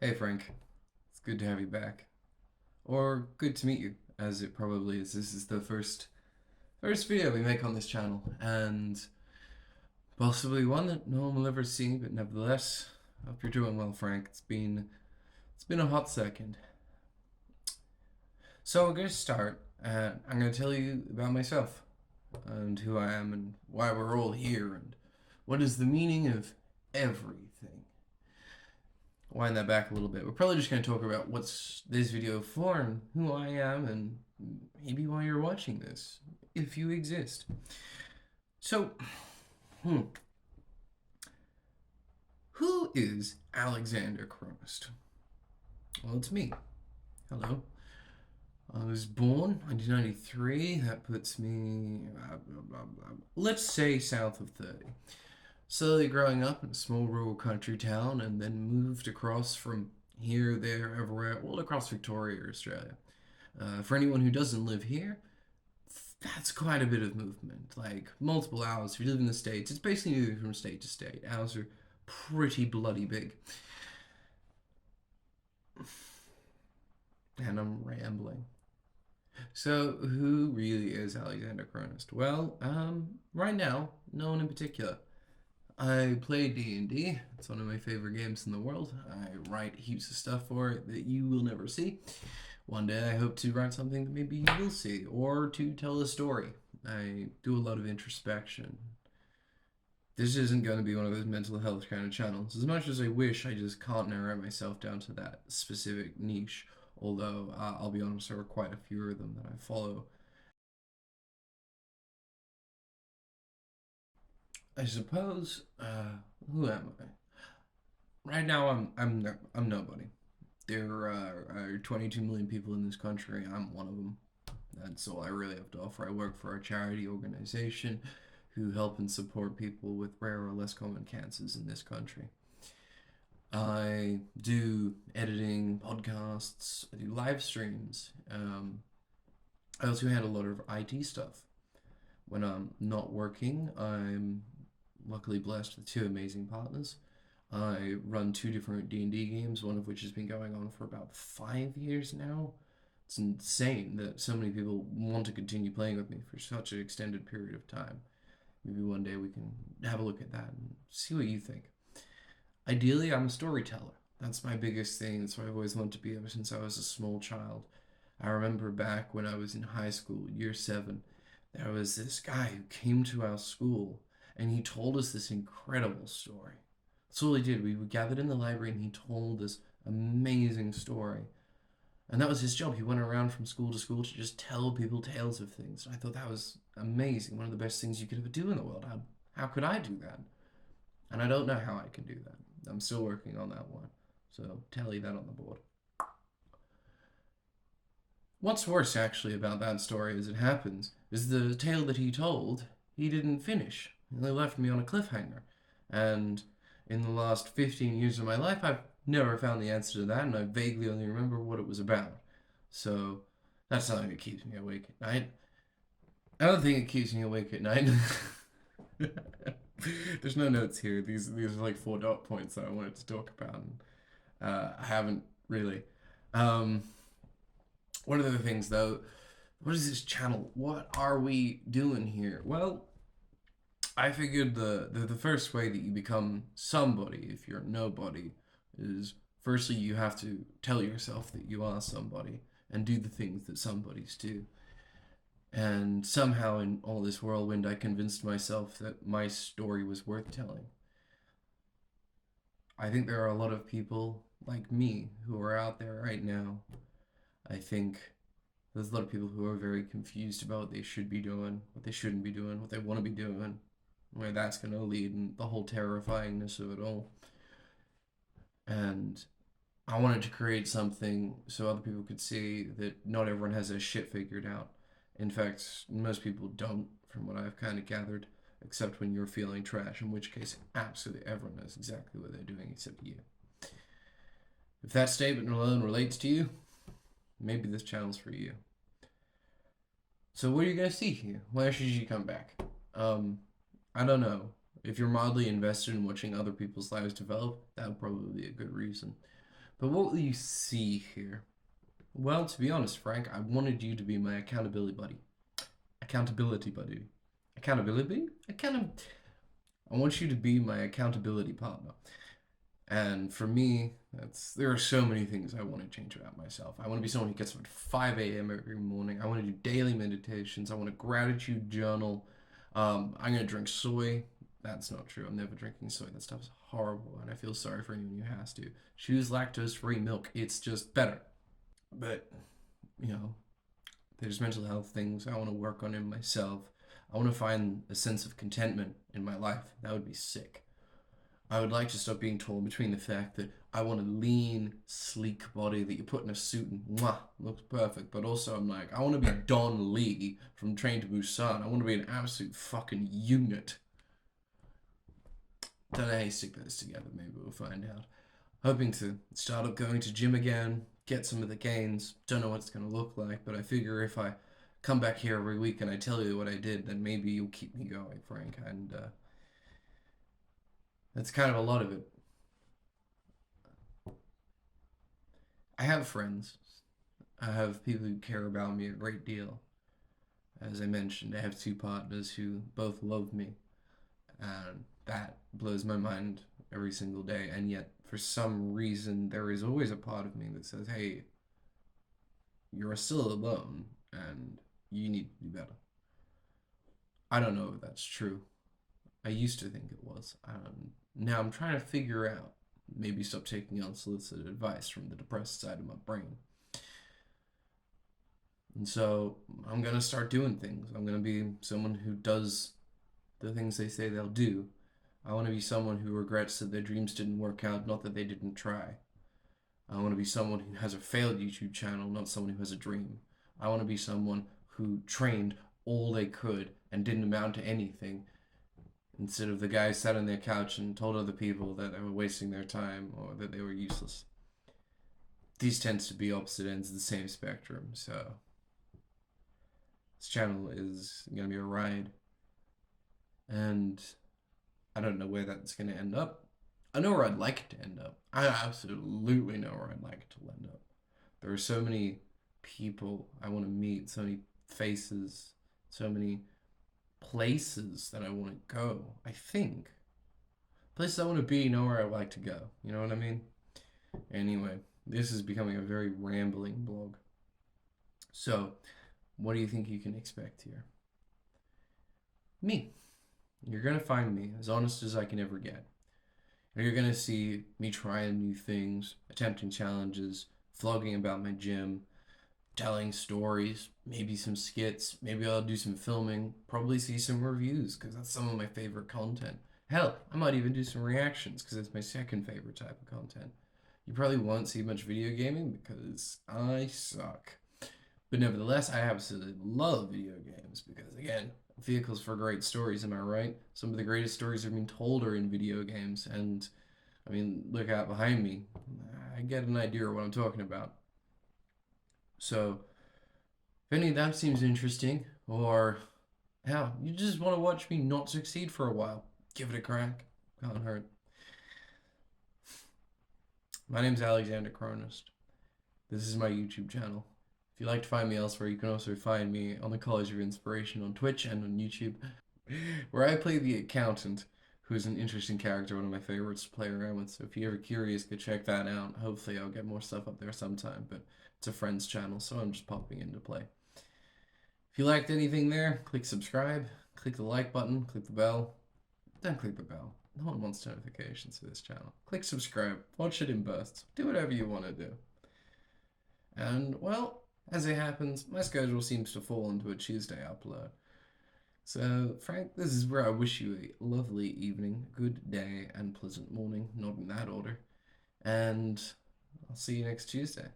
Hey Frank, it's good to have you back. Or good to meet you, as it probably is. This is the first video we make on this channel, and possibly one that no one will ever see, but nevertheless, I hope you're doing well, Frank. It's been a hot second. So we're gonna start, and I'm gonna tell you about myself and who I am and why we're all here and what is the meaning of everything. Wind that back a little bit. We're probably just going to talk about what's this video for and who I am and maybe why you're watching this, if you exist. So, hmm, who is Alexander Chronist? Well, it's me. Hello. I was born 1993. That puts me, let's say, south of 30. Slowly growing up in a small rural country town and then moved across from here, there, everywhere, all across Victoria, Australia. For anyone who doesn't live here, that's quite a bit of movement. Like multiple hours. If you live in the States, it's basically moving from state to state. Hours are pretty bloody big. And I'm rambling. So, who really is Alexander Chronist? Well, right now, no one in particular. I play D&D. It's one of my favorite games in the world. I write heaps of stuff for it that you will never see. One day I hope to write something that maybe you will see, or to tell a story. I do a lot of introspection. This isn't going to be one of those mental health kind of channels. As much as I wish, I just can't narrow myself down to that specific niche. Although, I'll be honest, there are quite a few of them that I follow. I suppose, who am I? Right now, I'm nobody. There are 22 million people in this country. I'm one of them. That's all I really have to offer. I work for a charity organization who help and support people with rare or less common cancers in this country. I do editing, podcasts, I do live streams. I also handle a lot of IT stuff. When I'm not working, I'm luckily blessed with two amazing partners. I run two different D&D games, one of which has been going on for about 5 years now. It's insane that so many people want to continue playing with me for such an extended period of time. Maybe one day we can have a look at that and see what you think. Ideally, I'm a storyteller. That's my biggest thing. That's what I've always wanted to be ever since I was a small child. I remember back when I was in high school, year seven, there was this guy who came to our school and he told us this incredible story. That's all he did. We gathered in the library and he told this amazing story. And that was his job. He went around from school to school to just tell people tales of things. I thought that was amazing. One of the best things you could ever do in the world. How could I do that? And I don't know how I can do that. I'm still working on that one. So tally that on the board. What's worse, actually, about that story as it happens is the tale that he told, he didn't finish. They left me on a cliffhanger. And in the last 15 years of my life, I've never found the answer to that, and I vaguely only remember what it was about. So that's something that keeps me awake at night. Another thing that keeps me awake at night. There's no notes here. These are like four dot points that I wanted to talk about. And, I haven't really. Um, One of the things though, what is this channel? What are we doing here? Well, I figured the first way that you become somebody, if you're nobody, is firstly you have to tell yourself that you are somebody and do the things that somebodies do. And somehow in all this whirlwind, I convinced myself that my story was worth telling. I think there are a lot of people like me who are out there right now. I think there's a lot of people who are very confused about what they should be doing, what they shouldn't be doing, what they want to be doing, where that's going to lead, and the whole terrifyingness of it all. And I wanted to create something so other people could see that not everyone has their shit figured out. In fact, most people don't, from what I've kind of gathered, except when you're feeling trash, in which case, absolutely everyone knows exactly what they're doing except you. If that statement alone relates to you, maybe this channel's for you. So, what are you going to see here? Why should you come back? I don't know. If you're mildly invested in watching other people's lives develop, that would probably be a good reason. But what will you see here? Well, to be honest, Frank, I wanted you to be my accountability buddy. Accountability buddy. Accountability? I want you to be my accountability partner. And for me, there are so many things I want to change about myself. I want to be someone who gets up at 5 a.m. every morning. I want to do daily meditations. I want a gratitude journal. I'm going to drink soy. That's not true. I'm never drinking soy. That stuff is horrible, and I feel sorry for anyone who has to. Choose lactose-free milk. It's just better. But, you know, there's mental health things I want to work on in myself. I want to find a sense of contentment in my life. That would be sick. I would like to stop being torn between the fact that I want a lean, sleek body that you put in a suit and mwah, looks perfect, but also I'm like, I want to be Don Lee from Train to Busan. I want to be an absolute fucking unit. Don't know how you stick those together. Maybe we'll find out. Hoping to start up going to gym again, get some of the gains. Don't know what it's going to look like, but I figure if I come back here every week and I tell you what I did, then maybe you'll keep me going, Frank. And that's kind of a lot of it. I have friends. I have people who care about me a great deal. As I mentioned, I have two partners who both love me, and that blows my mind every single day. And yet, for some reason, there is always a part of me that says, hey, you're still alone, and you need to do better. I don't know if that's true. I used to think it was. Now I'm trying to figure out, maybe stop taking unsolicited advice from the depressed side of my brain. And so I'm going to start doing things. I'm going to be someone who does the things they say they'll do. I want to be someone who regrets that their dreams didn't work out, not that they didn't try. I want to be someone who has a failed YouTube channel, not someone who has a dream. I want to be someone who trained all they could and didn't amount to anything, instead of the guy sat on their couch and told other people that they were wasting their time or that they were useless. These tends to be opposite ends of the same spectrum, so this channel is going to be a ride. And I don't know where that's going to end up. I know where I'd like it to end up. I absolutely know where I'd like it to end up. There are so many people I want to meet, so many faces, so many places that I want to go. I think places I want to be, nowhere I like to go. You know what I mean? Anyway, this is becoming a very rambling blog. So, what do you think you can expect here? Me. You're gonna find me as honest as I can ever get. And you're gonna see me trying new things, attempting challenges, vlogging about my gym, telling stories, maybe some skits, maybe I'll do some filming, probably see some reviews because that's some of my favorite content. Hell, I might even do some reactions because it's my second favorite type of content. You probably won't see much video gaming because I suck. But nevertheless, I absolutely love video games because, again, vehicles for great stories, am I right? Some of the greatest stories are being told are in video games, and I mean, look out behind me. I get an idea of what I'm talking about. So, if any of that seems interesting, or hell, you just want to watch me not succeed for a while, give it a crack. Can't hurt. My name's Alexander Cronist. This is my YouTube channel. If you'd like to find me elsewhere, you can also find me on the College of Inspiration on Twitch and on YouTube, where I play the accountant, who is an interesting character, one of my favorites to play around with. So if you're ever curious, go check that out. Hopefully I'll get more stuff up there sometime, but it's a friend's channel, so I'm just popping in to play. If you liked anything there, click subscribe, click the like button, click the bell. Don't click the bell. No one wants notifications for this channel. Click subscribe, watch it in bursts, do whatever you want to do. And, well, as it happens, my schedule seems to fall into a Tuesday upload. So, Frank, this is where I wish you a lovely evening, good day, and pleasant morning, not in that order. And I'll see you next Tuesday.